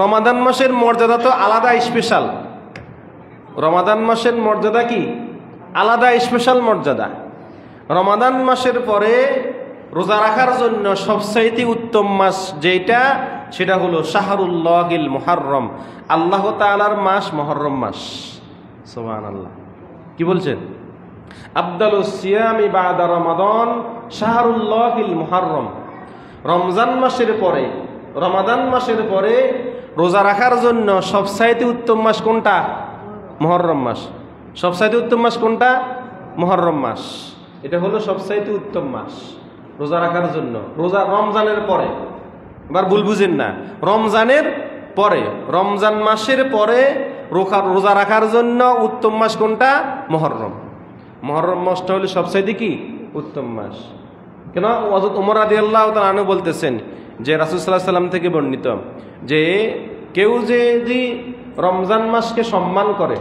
রমাদান মাসের মর্যাদা তো আলাদা, স্পেশাল। রমাদান মাসের মর্যাদা কি আলাদা, স্পেশাল মর্যাদা। রমাদান মাসের পরে রোজা রাখার জন্য সবচাইতে উত্তম মাস যেটা, সেটা হলো শাহরুল্লাহিল মুহাররম, আল্লাহ তাআলার মাস মুহররম মাস। সুবহানাল্লাহ, কি বলছেন? আফদালুস সিয়ামি বাদা রমাদান শাহরুল্লাহিল মুহাররম, রমজান মাসের পরে, রমাদান মাসের পরে রোজা রাখার জন্য সবচাইতে উত্তম মাস কোনটা? মুহররম মাস। সবচাইতে উত্তম মাস কোনটা? মুহররম মাস। এটা হলো সবচাইতে উত্তম মাস রোজা রাখার জন্য। রোজা রমজানের পরে, এবার ভুল বুঝেন না, রমজানের পরে, রমজান মাসের পরে রোজা রাখার জন্য উত্তম মাস কোনটা? মুহররম। মুহররম মাসটা হলো সবচাইতে কি? উত্তম মাস। কেন? হযরত ওমর রাদিয়াল্লাহু তাআলা আনহু বলতেছেন যে রাসূল সাল্লাল্লাহু আলাইহি ওয়াসাল্লাম থেকে বর্ণিত যে কেউ যদি রমজান মাসকে সম্মান করে,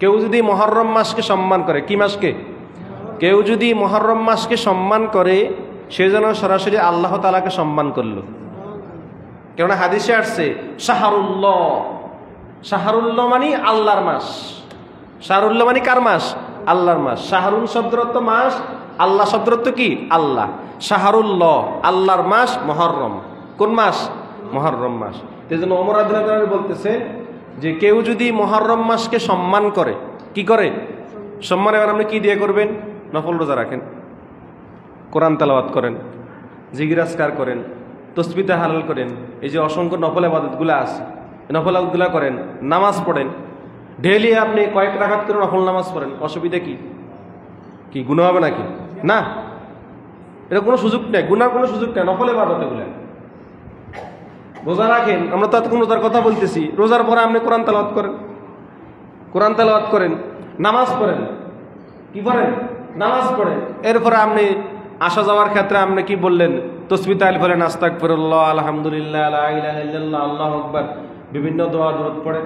কেউ যদি মুহররম মাসকে সম্মান করে, কি মাসকে? কেউ যদি মুহররম মাসকে সম্মান করে, সে যেন সরাসরি আল্লাহ তাআলাকে সম্মান করলো। কেননা হাদিসে আসছে শাহরুল্লাহ, শাহরুল্লাহ মানে আল্লাহর মাস। শাহরুল্লাহ মানে কার মাস? আল্লাহর মাস। শাহরুল শব্দের অর্থ মাস, আল্লাহ শব্দের অর্থ কি? আল্লাহ। শাহরুল্লাহ আল্লাহর মাস মুহররম। কোন মাস? মুহররম মাস। এই জন্য ওমর রাদিয়াল্লাহু তাআলা বলতেছেন যে কেউ যদি মুহররম মাসকে সম্মান করে, কি করে সম্মান? এবার আপনি কি দিয়ে করবেন? নফল রোজা রাখেন, কোরআন তেলাওয়াত করেন, জিকির আজকার করেন, তাসবিহ তাহলিল করেন, এই যে অসংখ্য নফল ইবাদতগুলো আছে, নফল ইবাদতগুলো করেন, নামাজ পড়েন, ডেইলি আপনি কয়েক রাকাত করে নফল নামাজ পড়েন, অসুবিধা কি? কি গুনাহ হবে নাকি? না, এটা কোনো সুযোগ নেই, গুনার কোনো সুযোগ নেই। নফল ইবাদত এগুলো। রোজা রাখেন, আমরা তো কোন রোজার কথা বলতেছি, রোজার পরে আপনি কোরআন তেলাওয়াত করেন, কোরআন তেলাওয়াত করেন, নামাজ পড়েন, কি করেন? নামাজ পড়েন। এরপরে আপনি আসা যাওয়ার ক্ষেত্রে আপনি কি বললেন? তাসবিহ তাহলিল পড়েন, আস্তাগফিরুল্লাহ, আলহামদুলিল্লাহ, লা ইলাহা ইল্লাল্লাহ, আল্লাহু আকবার, বিভিন্ন দোয়া দরুদ পড়েন,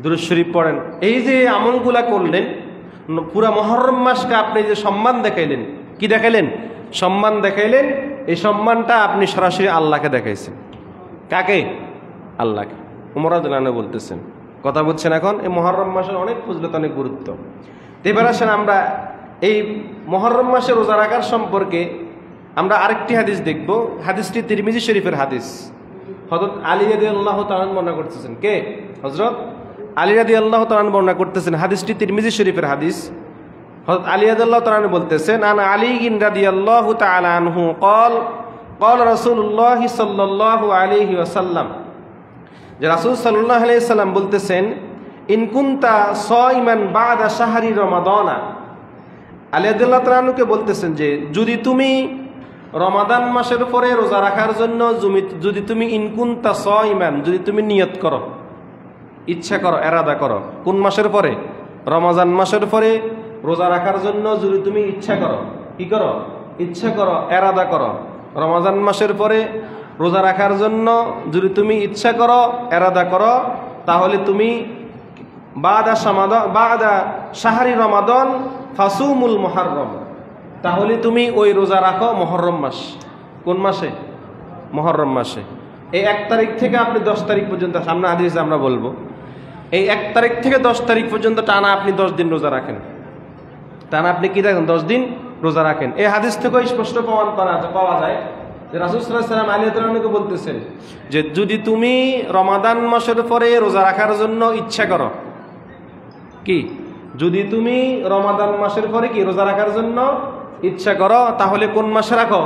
দুরূদ শরীফ পড়েন। এই যে আমলগুলা করলেন, পুরা মুহররম মাসকে আপনি যে সম্মান দেখাইলেন, কি দেখাইলেন? সম্মান দেখাইলেন। এই সম্মানটা আপনি সরাসরি আল্লাহকে দেখাইছেন। কাকে? আল্লাহকে। ওমর রাদিয়াল্লাহু আনহু বলতেছেন, কথা বুঝছেন? এখন এই মুহররম মাসের অনেক ফজিলত, অনেক গুরুত্ব। এবার আসেন আমরা এই মুহররম মাসে রোজা রাখার সম্পর্কে আমরা আরেকটি হাদিস দেখব। হাদিসটি তিরমিজি শরীফের হাদিস। হযরত আলী রাদিয়াল্লাহু তাআলা বর্ণনা করতেছেন। কে? হযরত আলী রাদিয়াল্লাহু তাআলা বর্ণনা করতেছেন। হাদিসটি তিরমিজি শরীফের হাদিস। হযরত আলী রাদিয়াল্লাহু তাআলা বলতেছেন, আনা আলী রাদিয়াল্লাহু তাআলা আনহু قال قال রাসূলুল্লাহ সাল্লাল্লাহু আলাইহি ওয়াসাল্লাম, যে রাসূল সাল্লাল্লাহু আলাইহি ওয়াসাল্লাম বলতেছেন, ইন কুনতা সাইমান বাদা শাহরি রমাদানা। আলী রাদিয়াল্লাহু তাআলা আনহুকে বলতেছেন যে যদি তুমি রমাদান মাসের পরে রোজা রাখার জন্য যদি তুমি ইন কুনতা সাইমান, যদি তুমি নিয়ত করো, ইচ্ছা করো, এরাদা করো, কোন মাসের পরে? রমজান মাসের পরে রোজা রাখার জন্য যদি তুমি ইচ্ছা করো, কি করো? ইচ্ছা করো, এরাদা করো। রমজান মাসের পরে রোজা রাখার জন্য যদি তুমি ইচ্ছা করো, এরাদা করো, তাহলে তুমি বাদা শাহরি রমাদান ফাসুমুল মুহররম, তাহলে তুমি ওই রোজা রাখো মুহররম মাস। কোন মাসে? মুহররম মাসে। এই 1 তারিখ থেকে আপনি 10 তারিখ পর্যন্ত, সামনে হাদিসে আমরা বলবো, এই 1 তারিখ থেকে 10 তারিখ পর্যন্ত টানা আপনি 10 দিন রোজা রাখেন। টানা আপনি কি রাখেন? 10 দিন রোজা রাখেন। এই হাদিস থেকে স্পষ্ট প্রমাণ পাওয়া যায় যে রাসূল সাল্লাল্লাহু আলাইহি ওয়াসাল্লাম আলী রাদিয়াল্লাহু আনহুকে বলতেছেন যে যদি তুমি রমাদান মাসের পরে রোজা রাখার জন্য ইচ্ছা করো, কি? যদি তুমি রমাদান মাসের পরে কি রোজা রাখার জন্য ইচ্ছা করো, তাহলে কোন মাসে রাখো?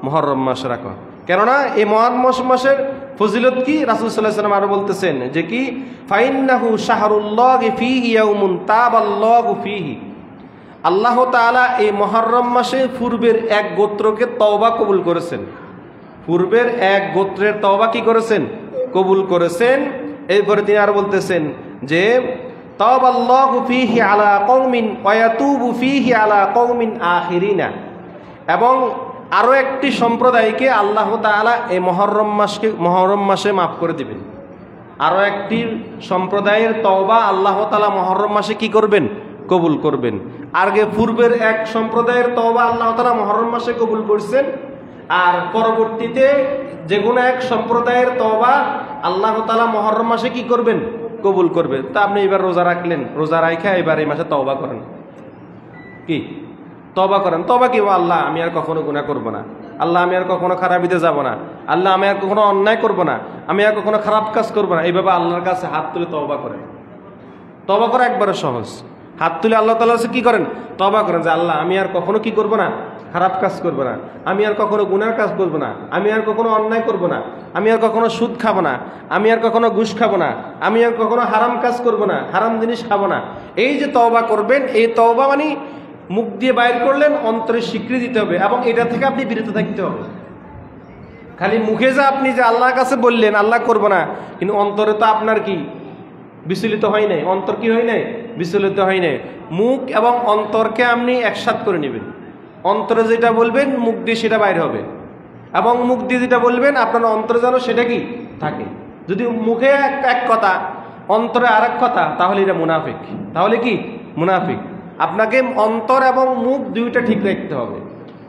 মুহররম মাসে রাখো। কেননা এই মুহররম মাসের ফজিলত কি? রাসূল সাল্লাল্লাহু আলাইহি ওয়াসাল্লাম আরো বলতেছেন যে কি, ফাইন্নাহু শাহরুল্লাহি ফীহি ইয়াউমুন তাবাল্লাহু ফীহি। আল্লাহ তাআলা এই মুহররম মাসে পূর্বের এক গোত্রকে তওবা কবুল করেছেন। পূর্বের এক গোত্রের তওবা কি করেছেন? কবুল করেছেন। এরপরে তিনি আর বলতেছেন যে তাবাল্লাহু ফীহি আলা কওমিন ওয়া ইয়াতুবু ফীহি আলা কওমিন আখিরিনা। এবং আরো একটি সম্প্রদায়কে আল্লাহ তাআলা এই মুহররম মাসে মাফ করে দিবেন। আরো একটি সম্প্রদায়ের তওবা আল্লাহ তাআলা মুহররম মাসে কি করবেন? কবুল করবেন। আগে পূর্বের এক সম্প্রদায়ের তওবা আল্লাহ তাআলা মুহররম মাসে কবুল করছেন, আর পরবর্তীতে যে কোনো এক সম্প্রদায়ের তওবা আল্লাহ তাআলা মুহররম মাসে কি করবেন? কবুল করবে। তা আপনি এবার রোজা রাখলেন, রোজা রাখা এবার এই মাসে তওবা করেন। কি তওবা করেন? তওবা কি? আল্লাহ আমি আর কখনো গুনাহ করব না, আল্লাহ আমি আর কখনো খারাপিতে যাব না, আল্লাহ আমি আর কখনো অন্যায় করব না, আমি আর কখনো খারাপ কাজ করব না, এইভাবে আল্লাহর কাছে হাত তুলে তওবা করেন। তওবা করা একবারে সহজ। হাত তুলে আল্লাহ তাআলার কাছে কি করেন? তওবা করেন যে আল্লাহ আমি আর কখনো কি করব না, খারাপ কাজ করব না, আমি আর কখনো গুনার কাজ করব না, আমি আর কখনো অন্যায় করব না, আমি আর কখনো সুদ খাবো না, আমি আর কখনো ঘুষ খাবো না, আমি আর কখনো হারাম কাজ করব না, হারাম জিনিস খাবো না। এই যে তওবা করবেন, এই তওবা মানে মুখ দিয়ে বাইর করলেন, অন্তরে স্বীকৃতি দিতে হবে এবং এটা থেকে আপনি বিরত থাকতে হবে। খালি মুখে যে আপনি যে আল্লাহর কাছে বললেন আল্লাহ করব না, কিন্তু অন্তরে তো আপনার কি বিচলিত হয় নাই, অন্তর কি হয় নাই, বিচলিত হয় নাই। মুখ এবং অন্তরকে আপনি একসাথ করে নেবেন। অন্তরে যেটা বলবেন মুখ দিয়ে সেটা বাইরে হবে, এবং মুখ দিয়ে যেটা বলবেন আপনার অন্তরে যেন সেটা কি থাকে। যদি মুখে এক কথা অন্তরে আর এক কথা, তাহলে এটা মুনাফিক। তাহলে কি মুনাফিক। আপনাকে অন্তর এবং মুখ দুইটা ঠিক রাখতে হবে।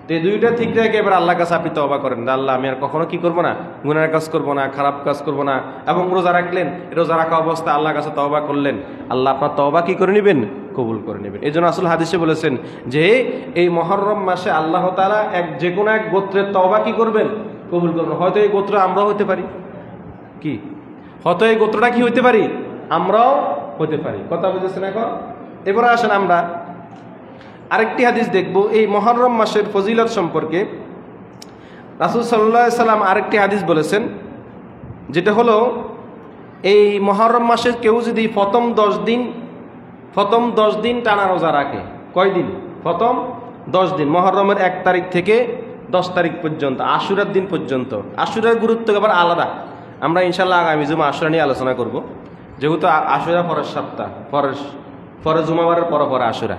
তো এই দুইটা ঠিক রেখে এবার আল্লাহর কাছে আপনি তওবা করেন, আল্লাহ আমি আর কখনো কি করব না, গুনার কাজ করব না, খারাপ কাজ করব না। এবং রোজা রাখলেন, রোজা রাখা অবস্থায় আল্লাহর কাছে তওবা করলেন, আল্লাহ আপনার তওবা কি করে নেবেন, কবুল করে নেবেন। এই জন্য আসল হাদিসে বলেছেন যে এই মুহররম মাসে আল্লাহ তাআলা যে কোনো এক গোত্রের তওবা কি করবেন, কবুল করবেন। হয়তো এই গোত্র আমরাও হতে পারি, কি হয়তো এই গোত্রটা কি হইতে পারি, আমরাও হতে পারি। কথা বুঝেছেন? এখন এবারে আসেন আমরা আরেকটি হাদিস দেখব এই মুহররম মাসের ফজিলত সম্পর্কে। রাসূল সাল্লাল্লাহু আলাইহি সাল্লাম আরেকটি হাদিস বলেছেন, যেটা হলো এই মুহররম মাসের কেউ যদি প্রথম 10 দিন টানা রোজা রাখে। কয়দিন? প্রথম 10 দিন, মুহররমের 1 তারিখ থেকে 10 তারিখ পর্যন্ত, আশুরার দিন পর্যন্ত। আশুরার গুরুত্ব আবার আলাদা, আমরা ইনশাল্লাহ আগামী জুমা আশুরা নিয়ে আলোচনা করব। যেহেতু আশুরা পরের সপ্তাহ, পরে জুমাবারের পরে আশুরা।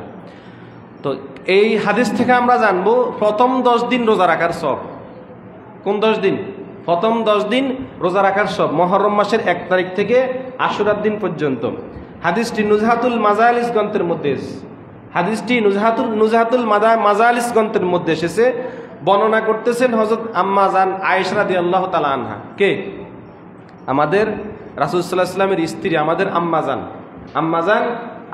তো এই হাদিস থেকে আমরা জানবো প্রথম 10 দিন রোজা রাখার সব। কোন 10 দিন? প্রথম 10 দিন রোজা রাখার সব, মুহররম মাসের 1 তারিখ থেকে আশুরার দিন পর্যন্ত। হাদিসটি নুজহাতুল মাজালিস গ্রন্থের মধ্যে মাজালিস গ্রন্থের মধ্যে এসেছে। বর্ণনা করতেছেন হযরত আম্মা জান আয়েশা রাদিয়াল্লাহু তাআলা আনহা। কে? আমাদের রাসূল সাল্লাল্লাহু আলাইহি ওয়াসাল্লামের স্ত্রী, আমাদের আম্মা জান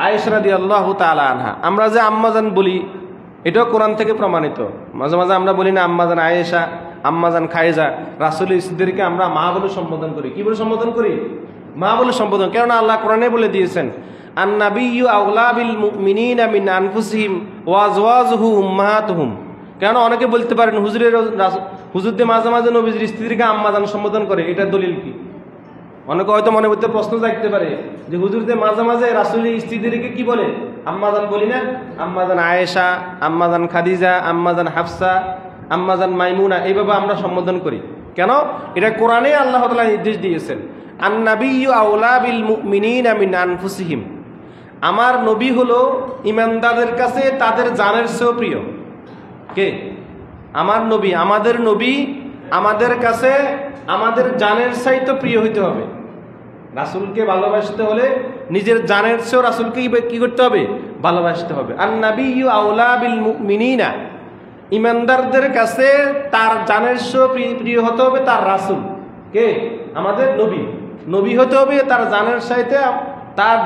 আয়েশা রাদিয়াল্লাহু তাআলা আনহা। আমরা যে আম্মাজান বলি এটাও কোরআন থেকে প্রমাণিত। মাঝে মাঝে আমরা বলি না আম্মাজান আয়েশা, আম্মাজান খায়েজা। রাসূলের স্ত্রীদেরকে আমরা মা বলে সম্বোধন করি। কি বলে সম্বোধন করি? মা বলে সম্বোধন। কেননা আল্লাহ কোরআনে বলে দিয়েছেন আন-নাবিয়্যু আওলা বিল মুমিনিনা মিন আনফুসিহিম ওয়া আজওয়াজুহু উম্মাহাতুহুম। কেন অনেকে বলতে পারেন হুজুরদের মাঝে মাঝে নবীর স্ত্রীদেরকে আম্মাজান সম্বোধন করে, এটার দলিল কি? অনেকে হয়তো মনে করতে প্রশ্ন জাগতে পারে যে হুজুরদের মাঝে মাঝে রাসূলের স্ত্রীদেরকে কি বলে? আম্মাজান বলি না? আম্মাজান আয়েশা, আম্মাজান খাদিজা, আম্মাজান হাফসা, আম্মাজান মাইমুনা, এইভাবে আমরা সম্বোধন করি। কেন? এটা কোরআনে আল্লাহ তাআলা নির্দেশ দিয়েছেন আন-নাবিয়্যু আওলা বিল মুমিনিনা মিন আনফুসিহিম। আমার নবী হলো ঈমানদারদের কাছে তাদের জানের চেয়েও প্রিয়। কে? আমার নবী। আমাদের নবী আমাদের কাছে আমাদের জানের চাইতে প্রিয় হইতে হবে। রাসূলকে ভালোবাসতে হলে নিজের জানের চেয়েও রাসূলকে কি করতে হবে? ভালোবাসতে হবে। আন-নাবিয়্যু আওলা বিল মুমিনিনা, ঈমানদারদের কাছে তার জানের চেয়েও প্রিয় হতে হবে তার রাসূল। কে? আমাদের নবী। নবী হতে হবে তার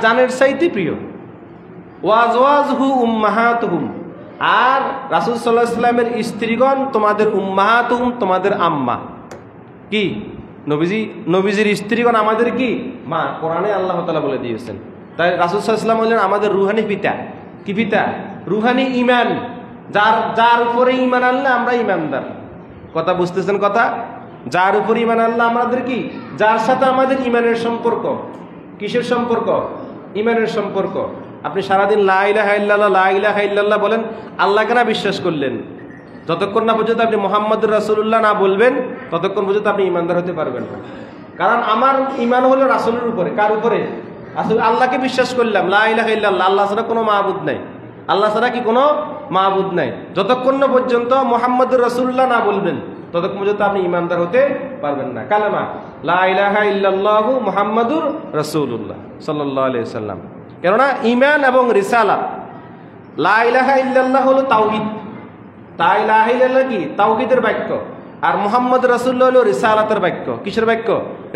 জানের চাইতে প্রিয়। ওয়া আজওয়াজুহু উম্মাহাতুহুম, আর রাসূল সাল্লাল্লাহু আলাইহি ওয়াসাল্লামের স্ত্রীগণ তোমাদের উম্মাহাতুহুম, তোমাদের আম্মা। কি? নবীজির স্ত্রীগণ আমাদের কি? মা। কোরআনে আল্লাহ তাআলা বলে দিয়েছেন। তাই রাসূল সাল্লাল্লাহু আলাইহি ওয়াসাল্লাম হলেন আমাদের রুহানি পিতা। কি পিতা? রুহানি ঈমান। যার উপরে ঈমান আনলে আমরা ঈমানদার। কথা বুঝতেছেন? কথা, যার উপরে ঈমান আনলে আমাদের কি, যার সাথে আমাদের ঈমানের সম্পর্ক। কিসের সম্পর্ক? ঈমানের সম্পর্ক। আপনি সারাদিন লা ইলাহা ইল্লাল্লাহ লা ইলাহা ইল্লাল্লাহ বলেন, আল্লাহকে না বিশ্বাস করলেন, যতক্ষণ না পর্যন্ত আপনি মুহাম্মদুর রাসূলুল্লাহ না বলবেন ততক্ষণ পর্যন্ত আপনি ঈমানদার হতে পারবেন না। কারণ আমার ঈমান হলো রাসূলের উপরে। কার উপরে? আসলে আল্লাহকে বিশ্বাস করলাম, লা ইলাহা ইল্লাল্লাহ, আল্লাহ ছাড়া কোনো মাবুদ নাই, আল্লাহ ছাড়া কি কোনো মাবুদ নাই। যতক্ষণ না পর্যন্ত মুহাম্মদুর রাসূলুল্লাহ না বলবেন ততক্ষণ পর্যন্ত আপনি ঈমানদার হতে পারবেন না। কালেমা লা ইলাহা ইল্লাল্লাহু মুহাম্মাদুর রাসূলুল্লাহ সাল্লাল্লাহু আলাইহি সাল্লাম। কেননা ঈমান এবং রিসালাত, লা ইলাহা ইল্লাল্লাহ হলো তাওহীদ। লা ইলাহা ইল্লাল্লাহ কি? তাওহীদের বাক্য। আর মুহাম্মদ রাসূলুল্লাহ হলো রিসালাতের বাক্য। কিসের বাক্য?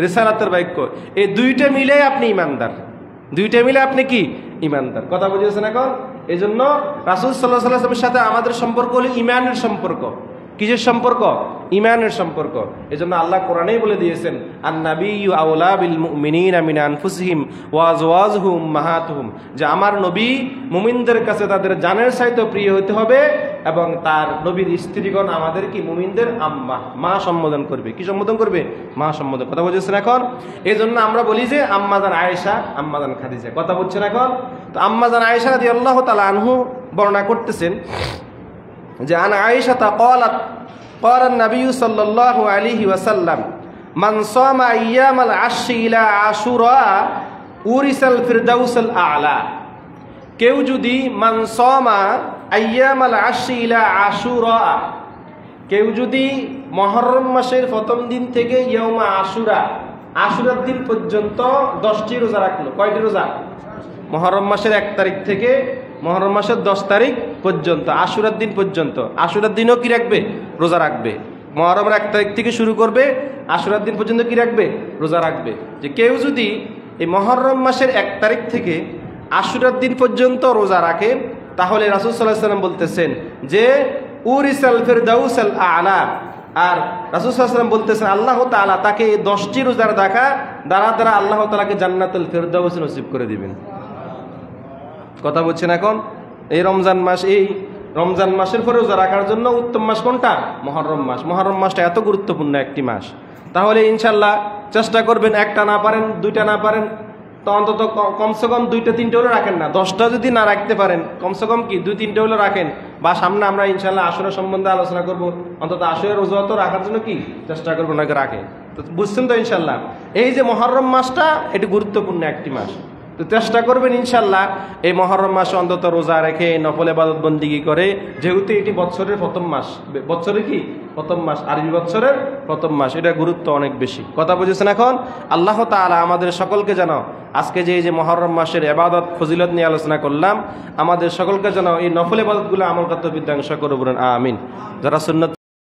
রিসালাতের বাক্য। এই দুইটা মিলে আপনি ঈমানদার। দুইটা মিলে আপনি কি? ঈমানদার। কথা বুঝেছেন এখন? এই জন্য রাসূল সাল্লাল্লাহু আলাইহি ওয়াসাল্লামের সাথে আমাদের সম্পর্ক হলো ঈমানের সম্পর্ক। কিসের সম্পর্ক? ইমানের সম্পর্ক। এজন্য আল্লাহ কোরআনেই বলে দিয়েছেন, আন-নাবিয়্যু আওলা বিল মুমিনিনা মিন আনফুসিহিম ওয়া আজওয়াজুহুম উম্মাহাতুহুম, যে আমার নবী মুমিনদের কাছে তাদের জানের চাইতে প্রিয় হতে হবে, এবং তার নবীর স্ত্রীগণ আমাদের কি মুমিনদের আম্মা, মা সম্বোধন করবে। কি সম্বোধন করবে? মা সম্বোধন। কথা বলছেন এখন? এই জন্য আমরা বলি যে আম্মাজান আয়েশা, আম্মাজান খাদিজা। কথা বলছেন এখন? তো আম্মাজান আয়েশা রাদিয়াল্লাহু তাআলা আনহু বর্ণনা করতেছেন যে আন আয়েশা ক্বালাত ক্বালা নবী সাল্লাল্লাহু আলাইহি ওয়াসাল্লাম মান সামা আইয়ামাল আশরি ইলা আশুরা উরিসাল ফিরদাউসাল আ'লা। কেউ যদি মান সামা আইয়ামাল আশরি ইলা আশুরা, কেউ যদি মুহররম মাসের প্রথম দিন থেকে ইয়াউমা আশুরা, আশুরার দিন পর্যন্ত 10টি রোজা রাখলো। কয়টি রোজা? মুহররম মাসের 1 তারিখ থেকে মুহররম মাসের 10 তারিখ পর্যন্ত, আশুরার দিন পর্যন্ত। আশুরার দিনও কি রাখবে? রোজা রাখবে। মুহররমের 1 তারিখ থেকে শুরু করবে, আশুরার দিন পর্যন্ত কি রাখবে? রোজা রাখবে। যে কেউ যদি এই মুহররম মাসের 1 তারিখ থেকে আশুরার দিন পর্যন্ত রোজা রাখে, তাহলে রাসূল সাল্লাল্লাহু আলাইহি ওয়াসাল্লাম বলতেছেন যে উরিসাল ফিরদাউসাল আ'লা। আর রাসূল সাল্লাল্লাহু আলাইহি ওয়াসাল্লাম বলতেছেন আল্লাহ তাআলা তাকে 10টি রোজার দ্বারা আল্লাহ তাআলাকে জান্নাতুল ফিরদাউস নসিব করে দিবেন। কথা বলছেন এখন? এই রমজান মাসের পরে রোজা রাখার জন্য উত্তম মাস কোনটা? মুহররম মাস। মুহররম মাসটা এত গুরুত্বপূর্ণ একটি মাস। তাহলে ইনশাল্লাহ চেষ্টা করবেন, একটা না পারেন, 2টা না পারেন, তো অন্তত কমসে কম 2টা 3টে হলে রাখেন না। 10টা যদি না রাখতে পারেন, কমসে কম কি 2-3টে হলে রাখেন। বা সামনে আমরা ইনশাল্লাহ আশুরা সম্বন্ধে আলোচনা করব, অন্তত আশুরা রোজা তো রাখার জন্য কি চেষ্টা করবো, নাকি রাখে। তো বুঝছেন তো ইনশাল্লাহ? এই যে মুহররম মাসটা, এটি গুরুত্বপূর্ণ একটি মাস। তো চেষ্টা করবেন ইনশাল্লাহ এই মুহররম মাসে অন্তত রোজা রেখে নফল ইবাদত বন্দেগী করে, যেহেতু এটি বছরের প্রথম মাস। বছরের কি প্রথম মাস, আরবি বছরের প্রথম মাস, এটা গুরুত্ব অনেক বেশি। কথা বুঝেছেন এখন? আল্লাহ তাআলা আমাদের সকলকে যেন আজকে যে মুহররম মাসের ইবাদত ফজিলত নিয়ে আলোচনা করলাম, আমাদের সকলকে যেন এই নফল ইবাদতগুলো আমল করতে বিদ্যাংশ করে বলেন আমিন। যারা সুন্নাত